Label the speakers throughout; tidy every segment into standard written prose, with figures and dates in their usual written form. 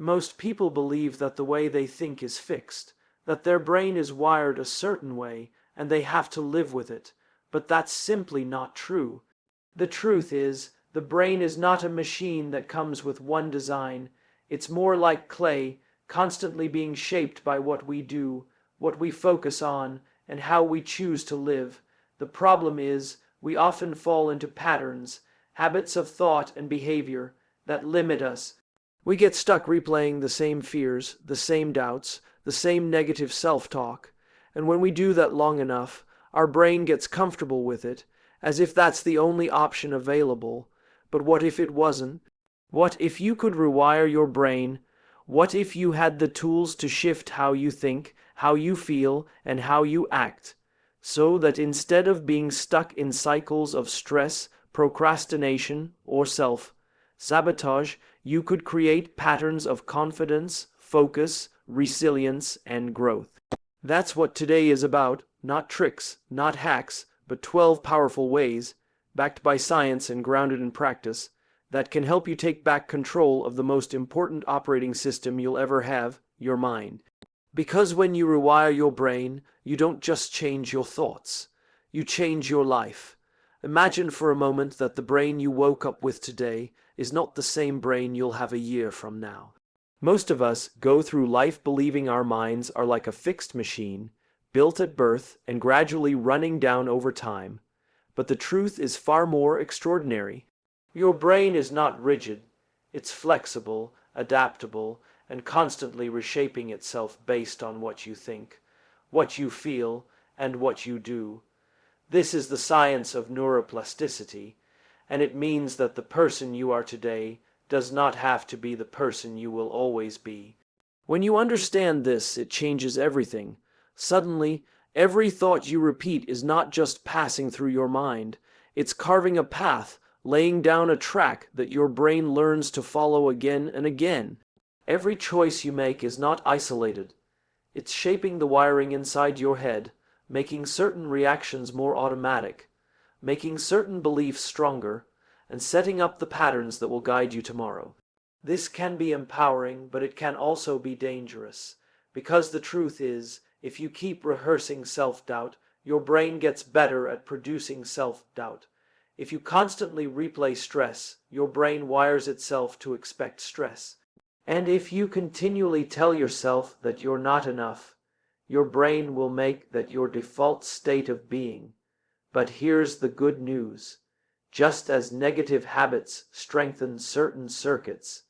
Speaker 1: Most people believe that the way they think is fixed, that their brain is wired a certain way and they have to live with it, but that's simply not true. The truth is, the brain is not a machine that comes with one design. It's more like clay, constantly being shaped by what we do, what we focus on, and how we choose to live. The problem is, we often fall into patterns, habits of thought and behavior, that limit us. We get stuck replaying the same fears, the same doubts, the same negative self-talk, and when we do that long enough, our brain gets comfortable with it, as if that's the only option available. But what if it wasn't? What if you could rewire your brain? What if you had the tools to shift how you think, how you feel, and how you act, so that instead of being stuck in cycles of stress, procrastination, or self-sabotage, you could create patterns of confidence, focus, resilience, and growth? That's what today is about, not tricks, not hacks, but 12 powerful ways, backed by science and grounded in practice, that can help you take back control of the most important operating system you'll ever have, your mind. Because when you rewire your brain, you don't just change your thoughts, you change your life. Imagine for a moment that the brain you woke up with today is not the same brain you'll have a year from now. Most of us go through life believing our minds are like a fixed machine, built at birth and gradually running down over time. But the truth is far more extraordinary. Your brain is not rigid. It's flexible, adaptable, and constantly reshaping itself based on what you think, what you feel, and what you do. This is the science of neuroplasticity, and it means that the person you are today does not have to be the person you will always be. When you understand this, it changes everything. Suddenly, every thought you repeat is not just passing through your mind. It's carving a path, laying down a track that your brain learns to follow again and again. Every choice you make is not isolated. It's shaping the wiring inside your head, making certain reactions more automatic, making certain beliefs stronger, and setting up the patterns that will guide you tomorrow. This can be empowering, but it can also be dangerous, because the truth is, if you keep rehearsing self-doubt, your brain gets better at producing self-doubt. If you constantly replay stress, your brain wires itself to expect stress. And if you continually tell yourself that you're not enough, your brain will make that your default state of being. But here's the good news. Just as negative habits strengthen certain circuits,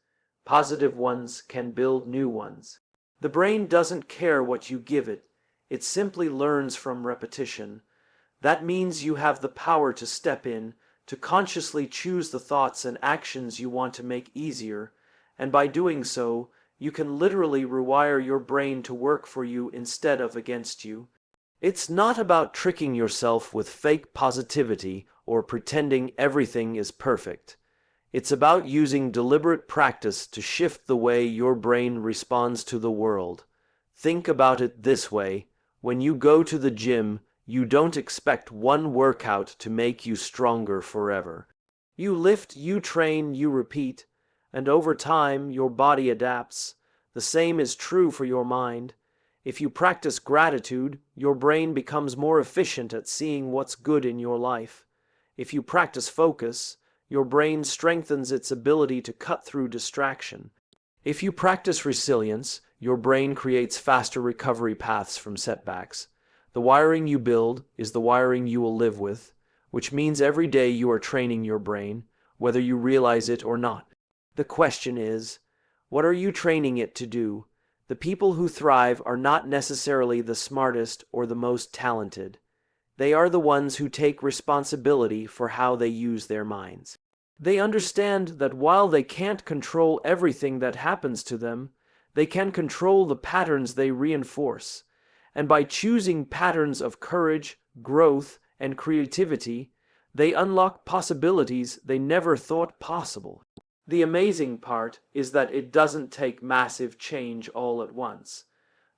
Speaker 1: positive ones can build new ones. The brain doesn't care what you give it. It simply learns from repetition. That means you have the power to step in, to consciously choose the thoughts and actions you want to make easier, and by doing so, you can literally rewire your brain to work for you instead of against you. It's not about tricking yourself with fake positivity or pretending everything is perfect. It's about using deliberate practice to shift the way your brain responds to the world. Think about it this way. When you go to the gym, you don't expect one workout to make you stronger forever. You lift, you train, you repeat, and over time your body adapts. The same is true for your mind. If you practice gratitude, your brain becomes more efficient at seeing what's good in your life. If you practice focus, your brain strengthens its ability to cut through distraction. If you practice resilience, your brain creates faster recovery paths from setbacks. The wiring you build is the wiring you will live with, which means every day you are training your brain, whether you realize it or not. The question is, what are you training it to do? The people who thrive are not necessarily the smartest or the most talented. They are the ones who take responsibility for how they use their minds. They understand that while they can't control everything that happens to them, they can control the patterns they reinforce. And by choosing patterns of courage, growth, and creativity, they unlock possibilities they never thought possible. The amazing part is that it doesn't take massive change all at once.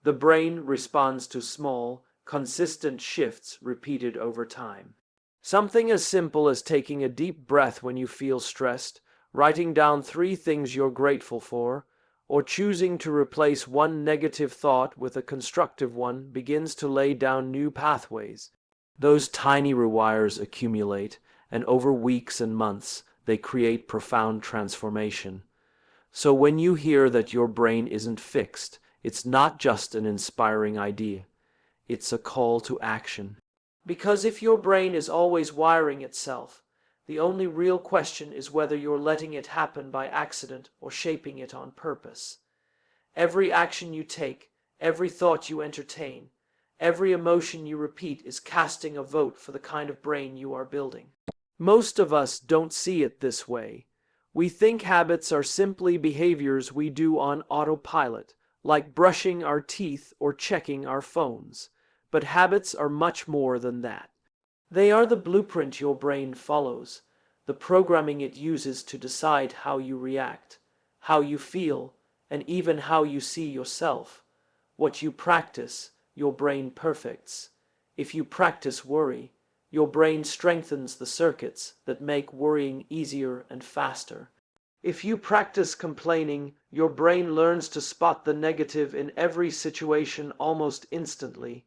Speaker 1: The brain responds to small, consistent shifts repeated over time. Something as simple as taking a deep breath when you feel stressed, writing down 3 things you're grateful for, or choosing to replace one negative thought with a constructive one begins to lay down new pathways. Those tiny rewires accumulate, and over weeks and months, they create profound transformation. So when you hear that your brain isn't fixed, it's not just an inspiring idea. It's a call to action. Because if your brain is always wiring itself, the only real question is whether you're letting it happen by accident or shaping it on purpose. Every action you take, every thought you entertain, every emotion you repeat is casting a vote for the kind of brain you are building. Most of us don't see it this way. We think habits are simply behaviors we do on autopilot, like brushing our teeth or checking our phones. But habits are much more than that. They are the blueprint your brain follows, the programming it uses to decide how you react, how you feel, and even how you see yourself. What you practice, your brain perfects. If you practice worry, your brain strengthens the circuits that make worrying easier and faster. If you practice complaining, your brain learns to spot the negative in every situation almost instantly.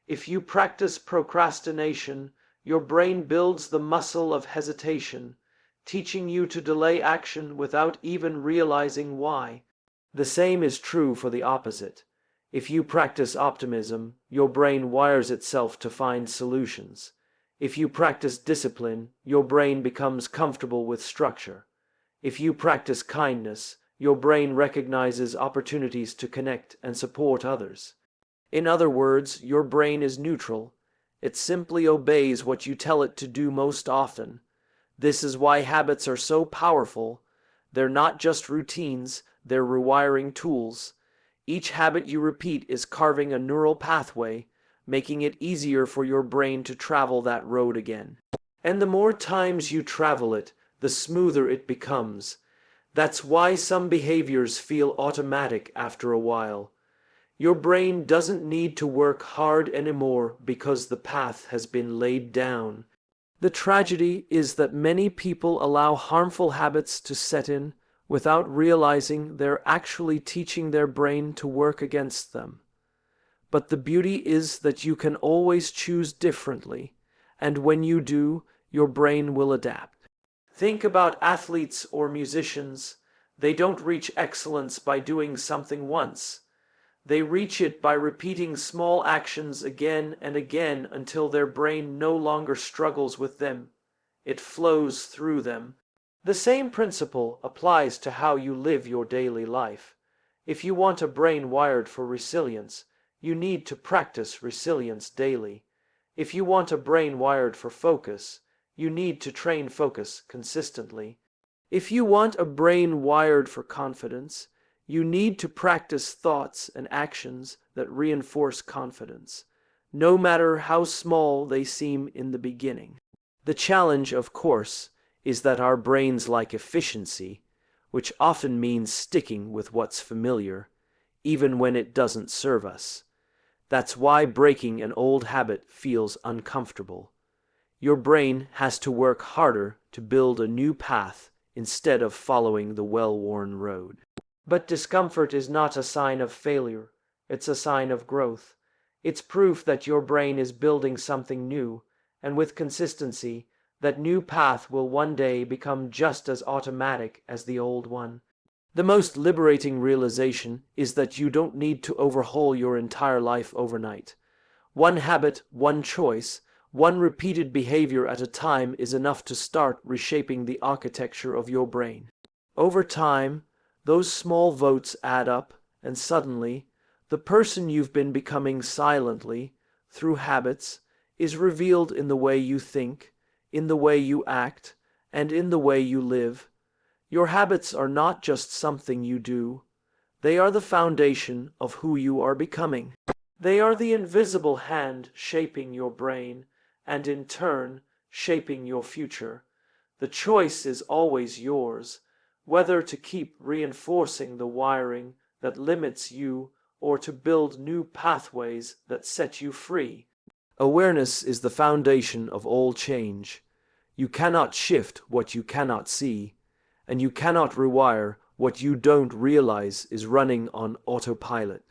Speaker 1: If you practice procrastination, your brain builds the muscle of hesitation, teaching you to delay action without even realizing why. The same is true for the opposite. If you practice optimism, your brain wires itself to find solutions. If you practice discipline, your brain becomes comfortable with structure. If you practice kindness, your brain recognizes opportunities to connect and support others. In other words, your brain is neutral. It simply obeys what you tell it to do most often. This is why habits are so powerful. They're not just routines, they're rewiring tools. Each habit you repeat is carving a neural pathway, making it easier for your brain to travel that road again. And the more times you travel it, the smoother it becomes. That's why some behaviors feel automatic after a while. Your brain doesn't need to work hard anymore because the path has been laid down. The tragedy is that many people allow harmful habits to set in without realizing they're actually teaching their brain to work against them. But the beauty is that you can always choose differently, and when you do, your brain will adapt. Think about athletes or musicians. They don't reach excellence by doing something once. They reach it by repeating small actions again and again until their brain no longer struggles with them. It flows through them. The same principle applies to how you live your daily life. If you want a brain wired for resilience, you need to practice resilience daily. If you want a brain wired for focus, you need to train focus consistently. If you want a brain wired for confidence, you need to practice thoughts and actions that reinforce confidence, no matter how small they seem in the beginning. The challenge, of course, is that our brains like efficiency, which often means sticking with what's familiar, even when it doesn't serve us. That's why breaking an old habit feels uncomfortable. Your brain has to work harder to build a new path instead of following the well-worn road. But discomfort is not a sign of failure, it's a sign of growth. It's proof that your brain is building something new, and with consistency, that new path will one day become just as automatic as the old one. The most liberating realization is that you don't need to overhaul your entire life overnight. One habit, one choice, one repeated behavior at a time is enough to start reshaping the architecture of your brain. Over time, those small votes add up, and suddenly, the person you've been becoming silently, through habits, is revealed in the way you think, in the way you act, and in the way you live. Your habits are not just something you do. They are the foundation of who you are becoming. They are the invisible hand shaping your brain, and in turn, shaping your future. The choice is always yours, whether to keep reinforcing the wiring that limits you or to build new pathways that set you free. Awareness is the foundation of all change. You cannot shift what you cannot see, and you cannot rewire What you don't realize is running on autopilot.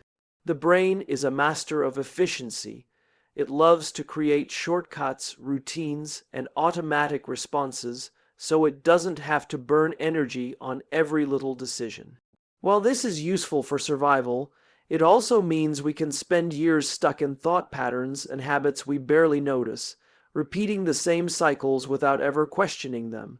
Speaker 1: The brain is a master of efficiency. It loves to create shortcuts, routines, and automatic responses so it doesn't have to burn energy on every little decision. While this is useful for survival, it also means we can spend years stuck in thought patterns and habits we barely notice, repeating the same cycles without ever questioning them.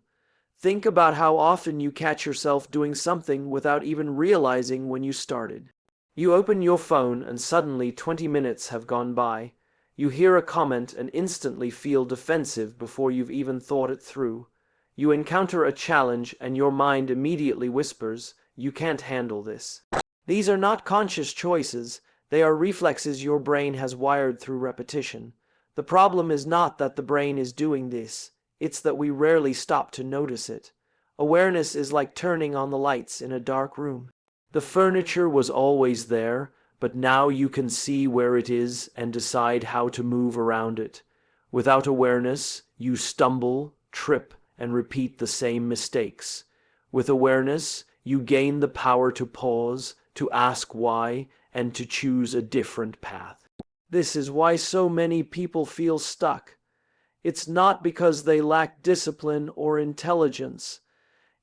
Speaker 1: Think about how often you catch yourself doing something without even realizing when you started. You open your phone and suddenly 20 minutes have gone by. You hear a comment and instantly feel defensive before you've even thought it through. You encounter a challenge and your mind immediately whispers, "You can't handle this." These are not conscious choices, they are reflexes your brain has wired through repetition. The problem is not that the brain is doing this, it's that we rarely stop to notice it. Awareness is like turning on the lights in a dark room. The furniture was always there, but now you can see where it is and decide how to move around it. Without awareness, you stumble, trip, and repeat the same mistakes. With awareness, you gain the power to pause, to ask why, and to choose a different path. This is why so many people feel stuck. It's not because they lack discipline or intelligence.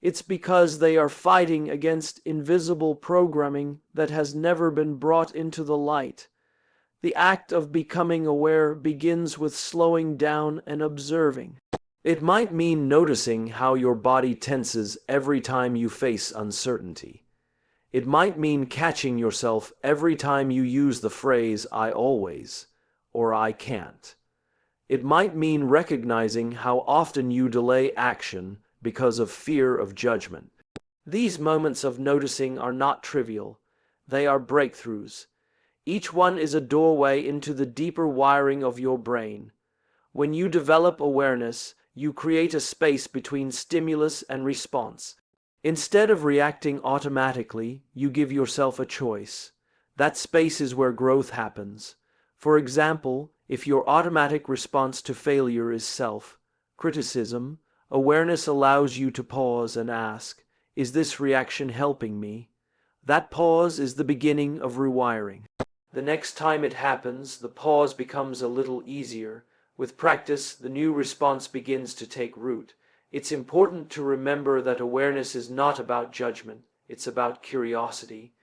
Speaker 1: It's because they are fighting against invisible programming that has never been brought into the light. The act of becoming aware begins with slowing down and observing. It might mean noticing how your body tenses every time you face uncertainty. It might mean catching yourself every time you use the phrase "I always" or "I can't." It might mean recognizing how often you delay action because of fear of judgment. These moments of noticing are not trivial. They are breakthroughs. Each one is a doorway into the deeper wiring of your brain. When you develop awareness, you create a space between stimulus and response. Instead of reacting automatically, you give yourself a choice. That space is where growth happens. For example, if your automatic response to failure is self-criticism, awareness allows you to pause and ask, "Is this reaction helping me?" That pause is the beginning of rewiring. The next time it happens, the pause becomes a little easier. With practice, the new response begins to take root. It's important to remember that awareness is not about judgment, it's about curiosity.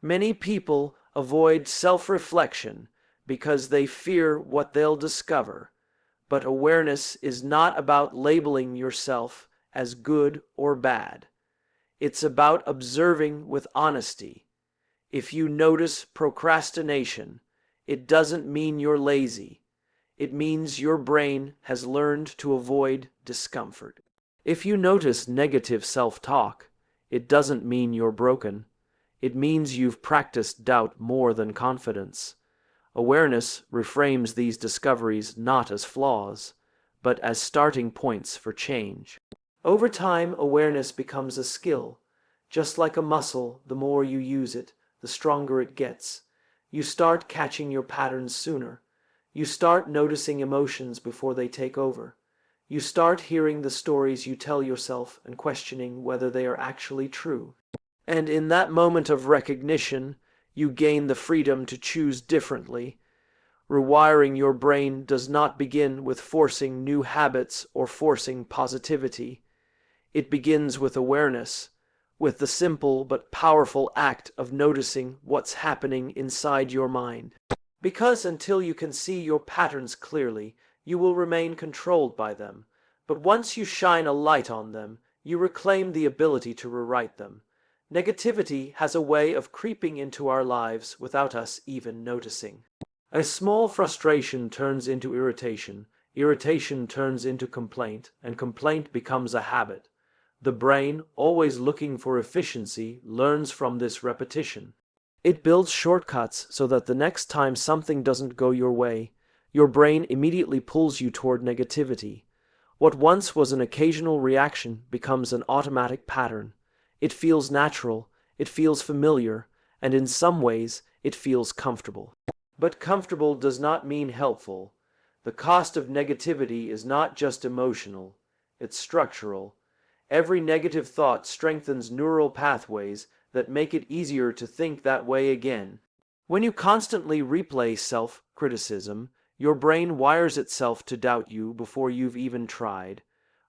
Speaker 1: Many people avoid self-reflection because they fear what they'll discover. But awareness is not about labeling yourself as good or bad. It's about observing with honesty. If you notice procrastination, it doesn't mean you're lazy. It means your brain has learned to avoid discomfort. If you notice negative self-talk, it doesn't mean you're broken. It means you've practiced doubt more than confidence. Awareness reframes these discoveries not as flaws, but as starting points for change. Over time, awareness becomes a skill. Just like a muscle, the more you use it, the stronger it gets. You start catching your patterns sooner. You start noticing emotions before they take over. You start hearing the stories you tell yourself and questioning whether they are actually true. And in that moment of recognition, you gain the freedom to choose differently. Rewiring your brain does not begin with forcing new habits or forcing positivity. It begins with awareness, with the simple but powerful act of noticing what's happening inside your mind. Because until you can see your patterns clearly, you will remain controlled by them. But once you shine a light on them, you reclaim the ability to rewrite them. Negativity has a way of creeping into our lives without us even noticing. A small frustration turns into irritation, irritation turns into complaint, and complaint becomes a habit. The brain, always looking for efficiency, learns from this repetition. It builds shortcuts so that the next time something doesn't go your way, your brain immediately pulls you toward negativity. What once was an occasional reaction becomes an automatic pattern. It feels natural, it feels familiar, and in some ways, it feels comfortable. But comfortable does not mean helpful. The cost of negativity is not just emotional, it's structural. Every negative thought strengthens neural pathways that make it easier to think that way again. When you constantly replay self-criticism, your brain wires itself to doubt you before you've even tried.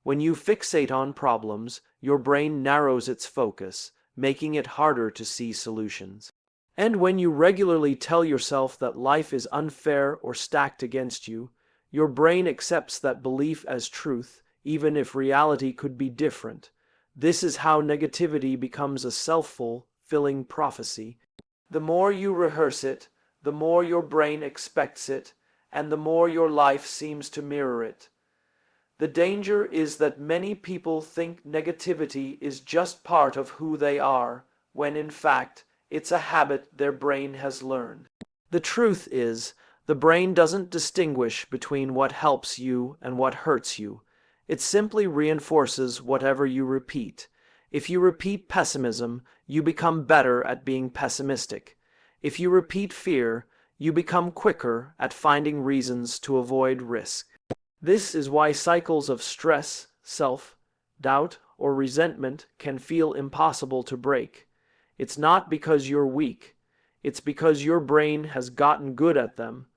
Speaker 1: When you fixate on problems, your brain narrows its focus, making it harder to see solutions. And when you regularly tell yourself that life is unfair or stacked against you, your brain accepts that belief as truth, even if reality could be different. This is how negativity becomes a self-fulfilling prophecy. The more you rehearse it, the more your brain expects it, and the more your life seems to mirror it. The danger is that many people think negativity is just part of who they are, when in fact, it's a habit their brain has learned. The truth is, the brain doesn't distinguish between what helps you and what hurts you. It simply reinforces whatever you repeat. If you repeat pessimism, you become better at being pessimistic. If you repeat fear, you become quicker at finding reasons to avoid risk. This is why cycles of stress, self-doubt, or resentment can feel impossible to break. It's not because you're weak. It's because your brain has gotten good at them.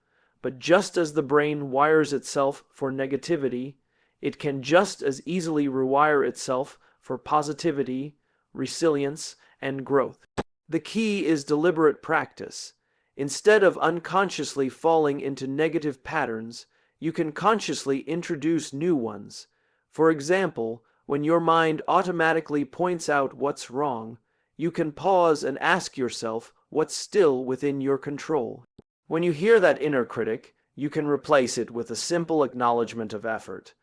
Speaker 1: But just as the brain wires itself for negativity, it can just as easily rewire itself for positivity, resilience, and growth. The key is deliberate practice. Instead of unconsciously falling into negative patterns, you can consciously introduce new ones. For example, when your mind automatically points out what's wrong, you can pause and ask yourself what's still within your control. When you hear that inner critic, you can replace it with a simple acknowledgement of effort.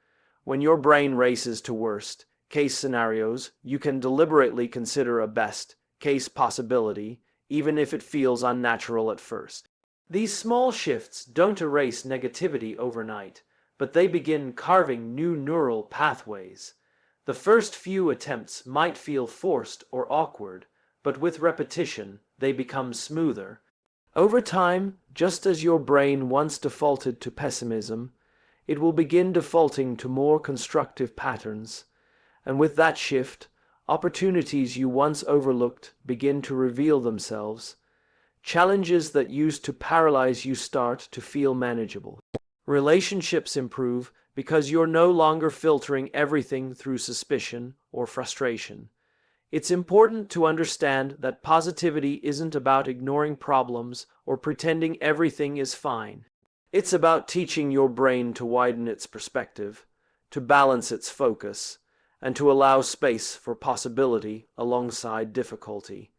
Speaker 1: When your brain races to worst-case scenarios, you can deliberately consider a best-case possibility, even if it feels unnatural at first. These small shifts don't erase negativity overnight, but they begin carving new neural pathways. The first few attempts might feel forced or awkward, but with repetition, they become smoother. Over time, just as your brain once defaulted to pessimism, it will begin defaulting to more constructive patterns. And with that shift, opportunities you once overlooked begin to reveal themselves. Challenges that used to paralyze you start to feel manageable. Relationships improve because you're no longer filtering everything through suspicion or frustration. It's important to understand that positivity isn't about ignoring problems or pretending everything is fine. It's about teaching your brain to widen its perspective, to balance its focus, and to allow space for possibility alongside difficulty.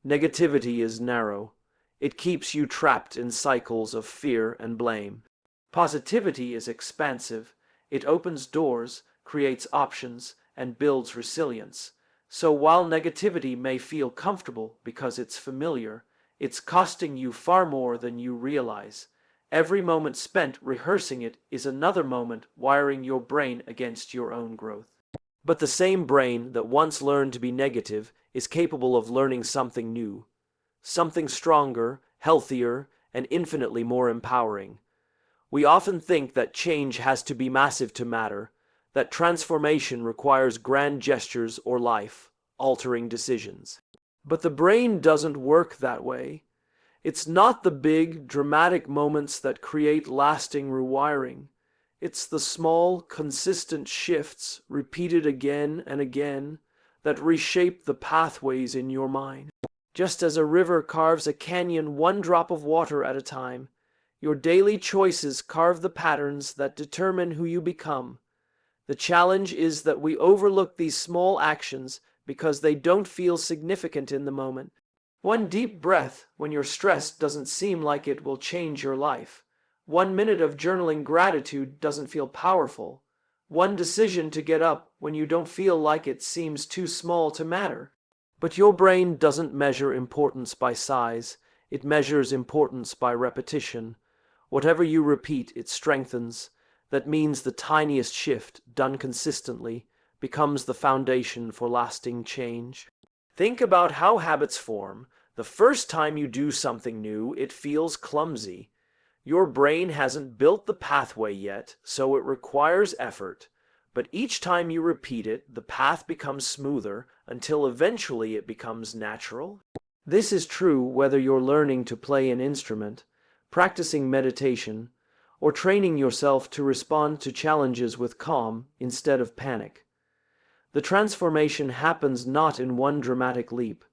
Speaker 1: Negativity is narrow. It keeps you trapped in cycles of fear and blame. Positivity is expansive. It opens doors, creates options, and builds resilience. So while negativity may feel comfortable because it's familiar, it's costing you far more than you realize. Every moment spent rehearsing it is another moment wiring your brain against your own growth. But the same brain that once learned to be negative is capable of learning something new, something stronger, healthier, and infinitely more empowering. We often think that change has to be massive to matter, that transformation requires grand gestures or life-altering decisions. But the brain doesn't work that way. It's not the big, dramatic moments that create lasting rewiring. It's the small, consistent shifts, repeated again and again, that reshape the pathways in your mind. Just as a river carves a canyon one drop of water at a time, your daily choices carve the patterns that determine who you become. The challenge is that we overlook these small actions because they don't feel significant in the moment. One deep breath when you're stressed doesn't seem like it will change your life. 1 minute of journaling gratitude doesn't feel powerful. One decision to get up when you don't feel like it seems too small to matter. But your brain doesn't measure importance by size. It measures importance by repetition. Whatever you repeat, it strengthens. That means the tiniest shift, done consistently, becomes the foundation for lasting change. Think about how habits form. The first time you do something new, it feels clumsy. Your brain hasn't built the pathway yet, so it requires effort. But each time you repeat it, the path becomes smoother until eventually it becomes natural. This is true whether you're learning to play an instrument, practicing meditation, or training yourself to respond to challenges with calm instead of panic. The transformation happens not in one dramatic leap,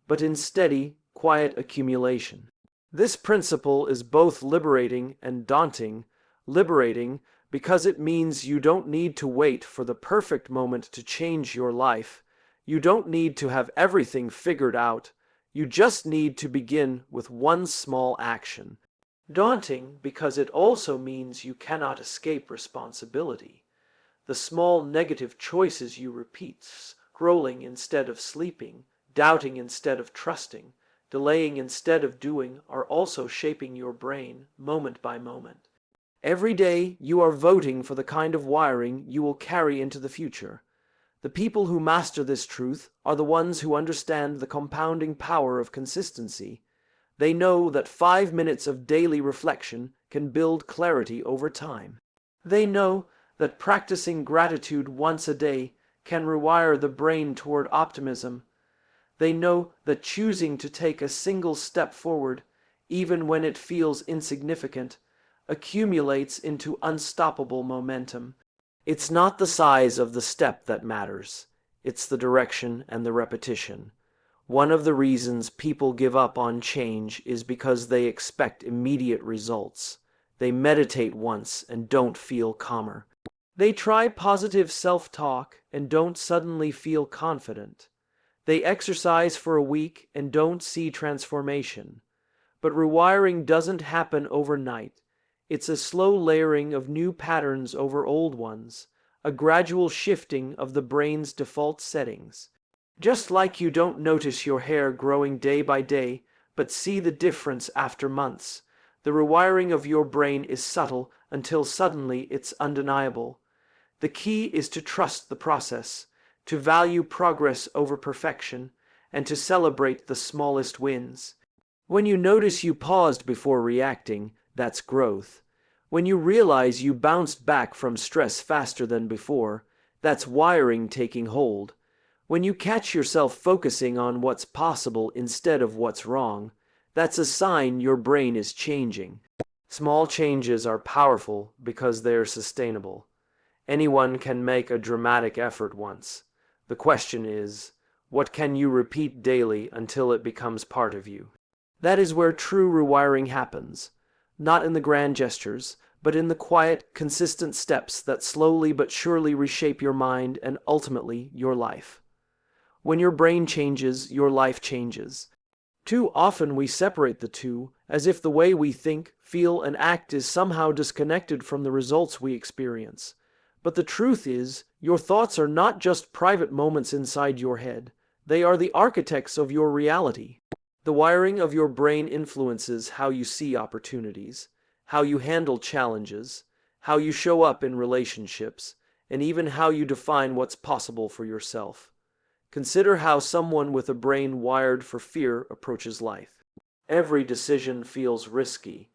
Speaker 1: but in steady, quiet accumulation. This principle is both liberating and daunting. Liberating because it means you don't need to wait for the perfect moment to change your life. You don't need to have everything figured out. You just need to begin with one small action. Daunting because it also means you cannot escape responsibility. The small negative choices you repeat, scrolling instead of sleeping, doubting instead of trusting, delaying instead of doing, are also shaping your brain moment by moment. Every day you are voting for the kind of wiring you will carry into the future. The people who master this truth are the ones who understand the compounding power of consistency. They know that 5 minutes of daily reflection can build clarity over time. They know that practicing gratitude once a day can rewire the brain toward optimism. They know that choosing to take a single step forward, even when it feels insignificant, accumulates into unstoppable momentum. It's not the size of the step that matters. It's the direction and the repetition. One of the reasons people give up on change is because they expect immediate results. They meditate once and don't feel calmer. They try positive self-talk and don't suddenly feel confident. They exercise for a week and don't see transformation. But rewiring doesn't happen overnight. It's a slow layering of new patterns over old ones, a gradual shifting of the brain's default settings. Just like you don't notice your hair growing day by day, but see the difference after months, the rewiring of your brain is subtle until suddenly it's undeniable. The key is to trust the process, to value progress over perfection, and to celebrate the smallest wins. When you notice you paused before reacting, that's growth. When you realize you bounced back from stress faster than before, that's wiring taking hold. When you catch yourself focusing on what's possible instead of what's wrong, that's a sign your brain is changing. Small changes are powerful because they're sustainable. Anyone can make a dramatic effort once. The question is, what can you repeat daily until it becomes part of you? That is where true rewiring happens. Not in the grand gestures, but in the quiet, consistent steps that slowly but surely reshape your mind and ultimately your life. When your brain changes, your life changes. Too often we separate the two, as if the way we think, feel, and act is somehow disconnected from the results we experience. But the truth is, your thoughts are not just private moments inside your head. They are the architects of your reality. The wiring of your brain influences how you see opportunities, how you handle challenges, how you show up in relationships, and even how you define what's possible for yourself. Consider how someone with a brain wired for fear approaches life. Every decision feels risky.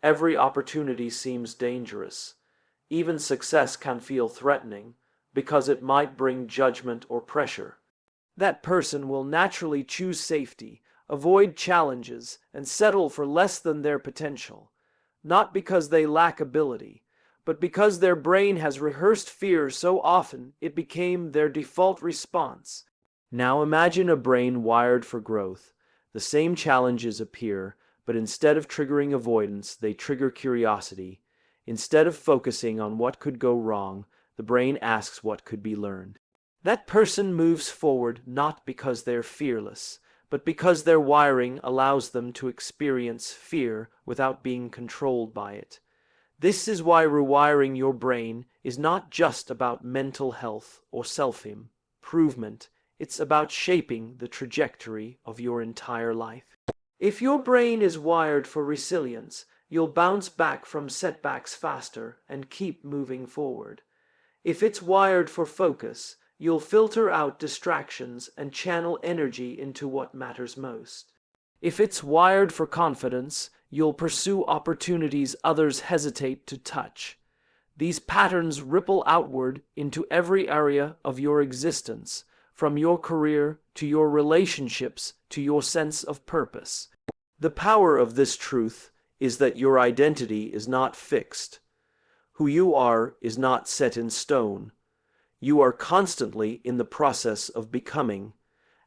Speaker 1: Every opportunity seems dangerous. Even success can feel threatening because it might bring judgment or pressure. That person will naturally choose safety, avoid challenges, and settle for less than their potential. Not because they lack ability, but because their brain has rehearsed fear so often it became their default response. Now imagine a brain wired for growth. The same challenges appear, but instead of triggering avoidance, they trigger curiosity. Instead of focusing on what could go wrong, the brain asks what could be learned. That person moves forward not because they're fearless, but because their wiring allows them to experience fear without being controlled by it. This is why rewiring your brain is not just about mental health or self-improvement. It's about shaping the trajectory of your entire life. If your brain is wired for resilience, you'll bounce back from setbacks faster and keep moving forward. If it's wired for focus, you'll filter out distractions and channel energy into what matters most. If it's wired for confidence, you'll pursue opportunities others hesitate to touch. These patterns ripple outward into every area of your existence, from your career to your relationships to your sense of purpose. The power of this truth is that your identity is not fixed. Who you are is not set in stone. You are constantly in the process of becoming,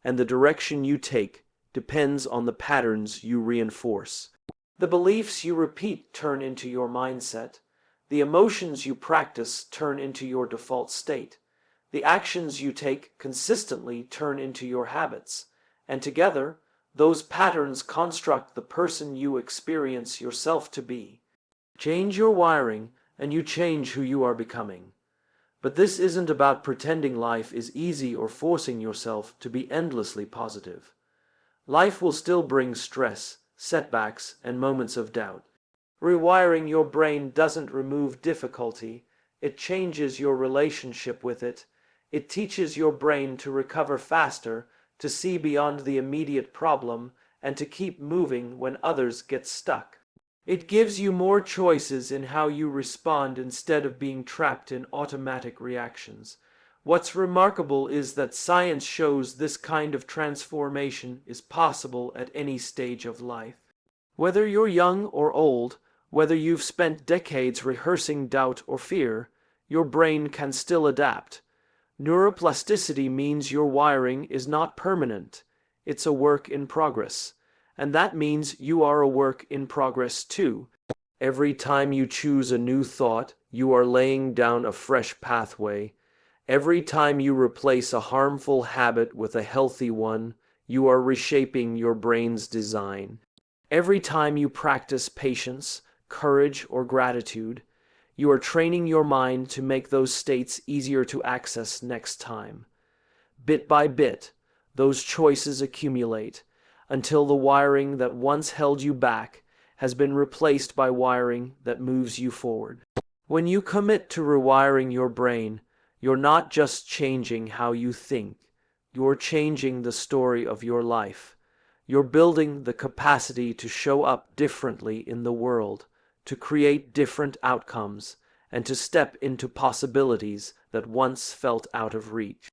Speaker 1: and the direction you take depends on the patterns you reinforce. The beliefs you repeat turn into your mindset. The emotions you practice turn into your default state. The actions you take consistently turn into your habits, and together, those patterns construct the person you experience yourself to be. Change your wiring, and you change who you are becoming. But this isn't about pretending life is easy or forcing yourself to be endlessly positive. Life will still bring stress, setbacks, and moments of doubt. Rewiring your brain doesn't remove difficulty, it changes your relationship with it. It teaches your brain to recover faster, to see beyond the immediate problem, and to keep moving when others get stuck. It gives you more choices in how you respond instead of being trapped in automatic reactions. What's remarkable is that science shows this kind of transformation is possible at any stage of life. Whether you're young or old, whether you've spent decades rehearsing doubt or fear, your brain can still adapt. Neuroplasticity means your wiring is not permanent. It's a work in progress. And that means you are a work in progress too. Every time you choose a new thought, you are laying down a fresh pathway. Every time you replace a harmful habit with a healthy one, you are reshaping your brain's design. Every time you practice patience, courage, or gratitude, you are training your mind to make those states easier to access next time. Bit by bit, those choices accumulate, until the wiring that once held you back has been replaced by wiring that moves you forward. When you commit to rewiring your brain, you're not just changing how you think, you're changing the story of your life. You're building the capacity to show up differently in the world, to create different outcomes, and to step into possibilities that once felt out of reach.